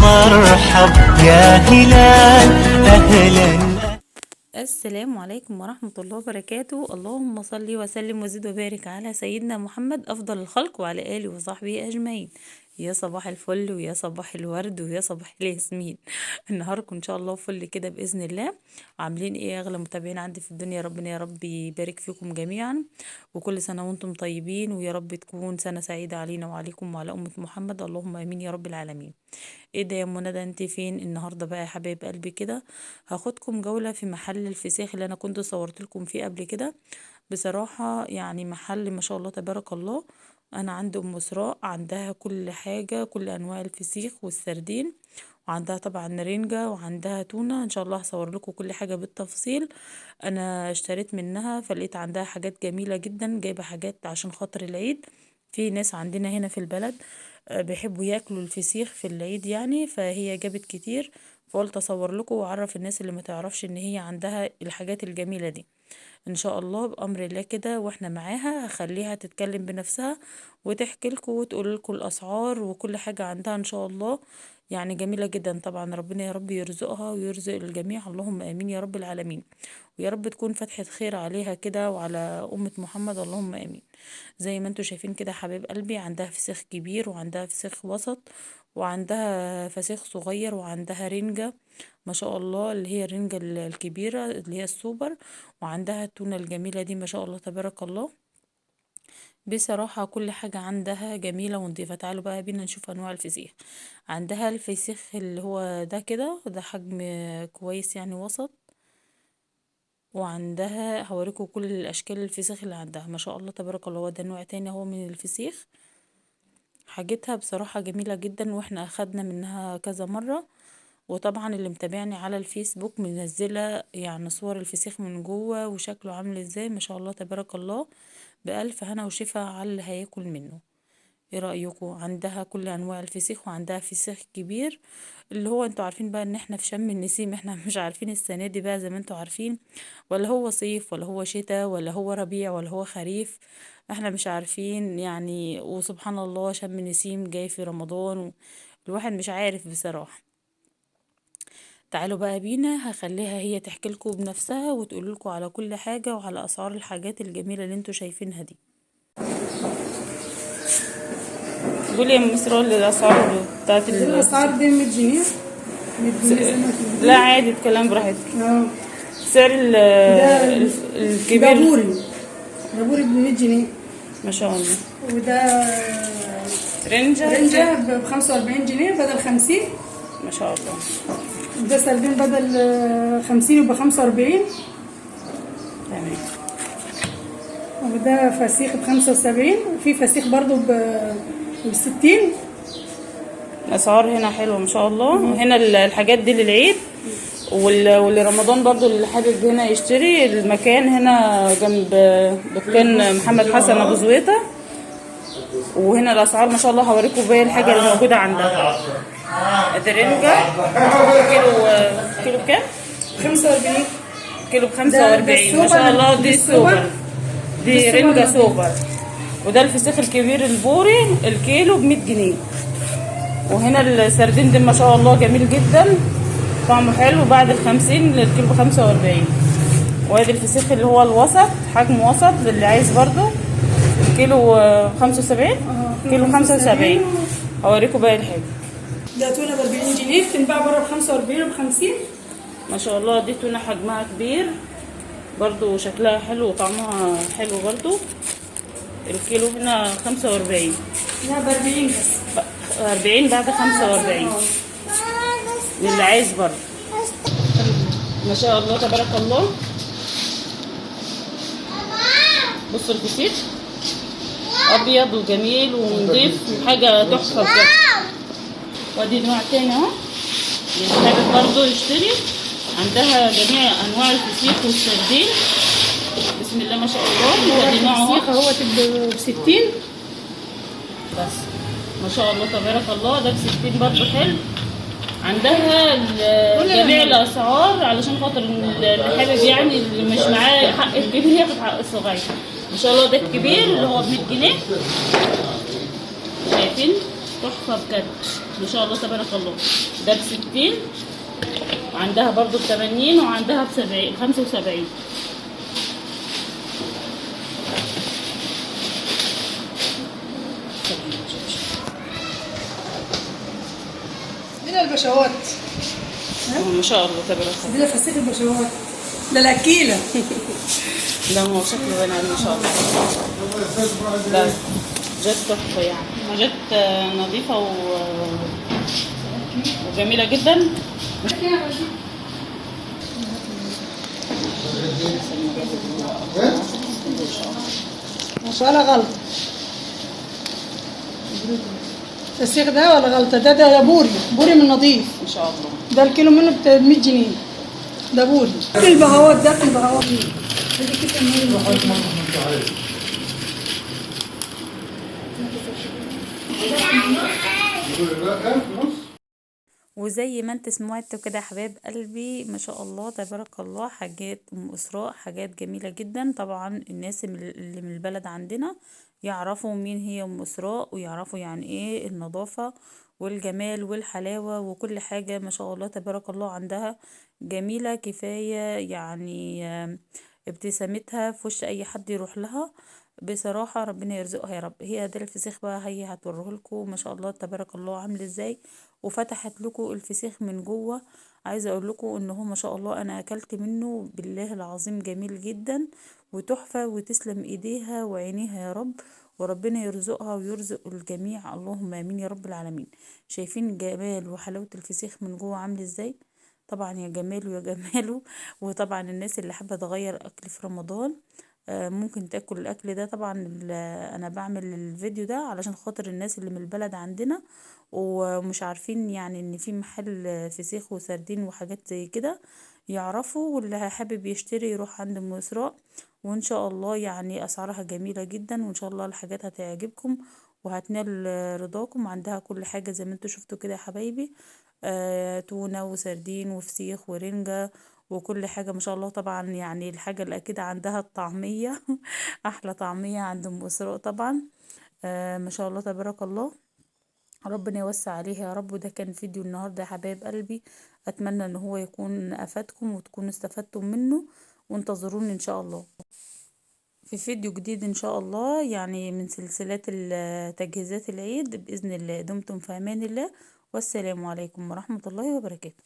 مرحب يا هلال أهلا. السلام عليكم ورحمة الله وبركاته. اللهم صل وسلم وزد وبارك على سيدنا محمد أفضل الخلق وعلى آله وصحبه أجمعين. يا صباح الفل ويا صباح الورد ويا صباح الياسمين. النهاركم إن شاء الله فل كده بإذن الله. عاملين إيه يا أغلى متابعين عندي في الدنيا؟ ربنا يا رب يبارك فيكم جميعا، وكل سنة وانتم طيبين، ويا رب تكون سنة سعيدة علينا وعليكم وعلى أمة محمد، اللهم آمين يا رب العالمين. ايه ده يا منى؟ ده انت فين النهارده بقى يا حبايب قلبي كده؟ هاخدكم جولة في محل الفسيخ اللي انا كنت صورت لكم فيه قبل كده. بصراحة يعني محل ما شاء الله تبارك الله. انا عند ام اسراء، عندها كل حاجة، كل انواع الفسيخ والسردين، وعندها طبعا رنجة وعندها تونة. ان شاء الله هصور لكم كل حاجة بالتفصيل. انا اشتريت منها فلقيت عندها حاجات جميلة جدا، جايبة حاجات عشان خاطر العيد. في ناس عندنا هنا في البلد بيحبوا ياكلوا الفسيخ في العيد يعني، فهي جابت كتير. فقلت اصور لكم واعرف الناس اللي ما تعرفش ان هي عندها الحاجات الجميلة دي. ان شاء الله بامر الله كده واحنا معاها هخليها تتكلم بنفسها وتحكي لكم وتقول لكم الاسعار وكل حاجة عندها ان شاء الله. يعني جميلة جدا طبعا. ربنا يا رب يرزقها ويرزق الجميع، اللهم امين يا رب العالمين. ويا رب تكون فتحة خير عليها كده وعلى أمة محمد، اللهم آمين. زي ما انتوا شايفين كده حبيب قلبي، عندها فسيخ كبير وعندها فسيخ وسط وعندها فسيخ صغير وعندها رنجة ما شاء الله، اللي هي الرنجة الكبيرة اللي هي السوبر، وعندها التونة الجميلة دي ما شاء الله تبارك الله. بصراحة كل حاجة عندها جميلة ونضيفة. تعالوا بقى بينا نشوف أنواع الفسيخ. عندها الفسيخ اللي هو ده كده، ده حجم كويس يعني وسط. وعندها هوريكم كل الاشكال الفسيخ اللي عندها ما شاء الله تبارك الله. وده نوع تاني هو من الفسيخ، حاجتها بصراحة جميلة جدا واحنا اخدنا منها كذا مرة. وطبعا اللي متابعني على الفيسبوك منزلة يعني صور الفسيخ من جوه وشكله عامل ازاي ما شاء الله تبارك الله. بألف هنا وشفا على اللي هياكل منه. ايه رأيكم؟ عندها كل انواع الفسيخ وعندها فسيخ كبير اللي هو انتوا عارفين بقى ان احنا في شم النسيم، احنا مش عارفين السنة دي بقى زي ما انتوا عارفين، ولا هو صيف ولا هو شتاء ولا هو ربيع ولا هو خريف. احنا مش عارفين يعني، وسبحان الله شم النسيم جاي في رمضان، الواحد مش عارف بصراحة. تعالوا بقى بينا هخليها هي تحكي لكم بنفسها وتقول لكم على كل حاجة وعلى اسعار الحاجات الجميلة اللي انتوا شايفينها دي. قولي يا ام اسراء الاسعار بتاعت الاسعار دي 100 جنيه. 100 جنيه زي ما تقولي. لا عادي اتكلم براحتك. اه سعر ده الكبير دابوري ب 100 جنيه. ما شاء الله. وده رنجة ب 45 جنيه بدل 50. ما شاء الله. وده سردين بدل 50 وب 45. تمام. وده فسيخ ب 75، وفي فسيخ برضو ب 60. الاسعار هنا حلوه ما شاء الله. وهنا الحاجات دي للعيد ولرمضان برضو اللي حابب هنا يشتري. المكان هنا جنب دكان محمد حسن ابو زويته. وهنا الاسعار ما شاء الله هوريكم باقي الحاجه اللي موجوده عندها. الرنجة كيلو بكام؟ 45. كيلو ب 45 ما شاء الله. دي السوبر، دي رنجة سوبر. وده الفسيخ الكبير البوري الكيلو ب 100 جنيه. وهنا السردين ده ما شاء الله جميل جدا طعمه حلو بعد ال50 للكيلو ب 45. وادي الفسيخ اللي هو الوسط حجم وسط للي عايز برضو كيلو 75. كيلو 75. هوريكم باقي الحاجه. ده تونه ب 40 جنيه بتنباع بره ب 45 وب 50 ما شاء الله. دي تونه حجمها كبير برضو شكلها حلو وطعمها حلو برضو. الكيلو هنا 45. لا ب 40 بس. 40 بعد 45 للي عايز برضو. ما شاء الله تبارك الله. بصوا الفسيخ ابيض وجميل ونضيف حاجه تحفه بجد. وادي نوع تاني اهو اللي حابب برضه يشتري. عندها جميع انواع الفسيخ والسردين بسم الله ما شاء الله. وادي نوع الفسيخ اهوت ب 60 بس ما شاء الله تبارك الله. ده ب 60 برضه حلو. عندها جميع الاسعار علشان خاطر اللي حابب يعني اللي مش معاه حق الكبير ياخد حق الصغير ما شاء الله. ده الكبير اللي هو ب 100 جنيه شايفين تحفه بجد. ما شاء الله تبارك الله. ده ب60، وعندها برضو ب80، وعندها ب70 75. دي البشوات. ما شاء الله تبارك الله. دي فسيخ البشوات. ده الاكيله. ده هو شكله باين عليه ما شاء الله. ده جت تحفه يعني، جت نظيفه وجميله جدا. مش ولا غلط. الفسيخ ده ولا غلطه؟ ده بوري من نظيف. ان شاء الله. ده الكيلو منه ب 100 جنيه. ده بوري. البهوات ده البهوات. وزي ما انت سمعتوا كده يا حبايب قلبي، ما شاء الله تبارك الله، حاجات ام اسراء حاجات جميله جدا. طبعا الناس اللي من البلد عندنا يعرفوا مين هي ام اسراء، ويعرفوا يعني ايه النظافه والجمال والحلاوه وكل حاجه. ما شاء الله تبارك الله عندها جميله كفايه يعني. ابتسامتها في وش اي حد يروح لها. بصراحة ربنا يرزقها يا رب. هي ده الفسيخ بقى، هي هتوره لكم ما شاء الله تبارك الله عامل ازاي، وفتحت لكم الفسيخ من جوه. عايزه اقول لكم ان هو ما شاء الله انا اكلت منه بالله العظيم جميل جدا وتحفه، وتسلم ايديها وعينيها يا رب. وربنا يرزقها ويرزق الجميع، اللهم امين يا رب العالمين. شايفين جمال وحلاوه الفسيخ من جوه عامل ازاي؟ طبعا يا جماله يا جماله. وطبعا الناس اللي حابه تغير اكل في رمضان ممكن تاكل الاكل ده. طبعا انا بعمل الفيديو ده علشان خاطر الناس اللي من البلد عندنا ومش عارفين يعني ان في محل فسيخ وسردين وحاجات زي كده يعرفوا، واللي حابب يشتري يروح عند ام اسراء. وان شاء الله يعني اسعارها جميلة جدا، وان شاء الله الحاجات هتعجبكم وهتنال رضاكم. عندها كل حاجة زي ما انتوا شفتوا كده يا حبايبي، تونة وسردين وفسيخ ورنجة وكل حاجة ما شاء الله. طبعا يعني الحاجة اللي أكيد عندها الطعمية أحلى طعمية عند أم أسراء طبعا. ما شاء الله تبارك الله، ربنا يوسع عليها يا رب. وده كان فيديو النهاردة يا حبايب قلبي، أتمنى أن هو يكون أفادكم وتكونوا استفدتم منه، وانتظروني إن شاء الله في فيديو جديد إن شاء الله، يعني من سلسلات تجهيزات العيد بإذن الله. دمتم في أمان الله، والسلام عليكم ورحمة الله وبركاته.